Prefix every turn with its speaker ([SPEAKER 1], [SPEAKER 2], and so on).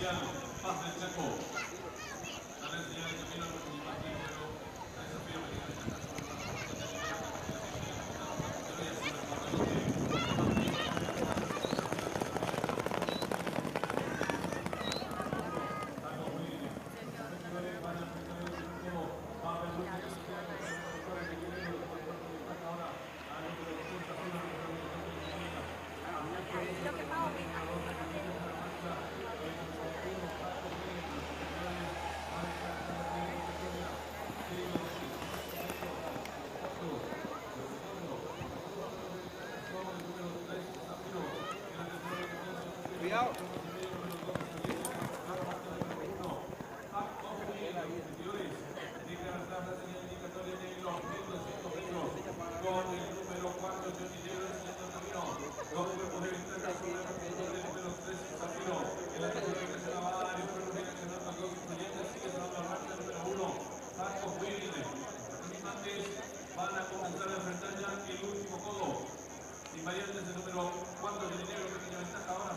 [SPEAKER 1] Marcial, Paz del Chaco. Para enseñar el camino al participante, pero desafío
[SPEAKER 2] Cuidado.
[SPEAKER 1] Con el número 4, Johnny Negro enseñando el camino. Los cuerpos de Victoria sobre el número 3, Zafiro. En la tercera se la va a dar y fueron reaccionando a dos influyentes. Sigue sonando la marcha número 1, Marcos Willy. Los participantes van a comenzar a enfrentar ya el último codo. Sin variantes el número 4, Johnny Negro, pequeña ventaja ahora.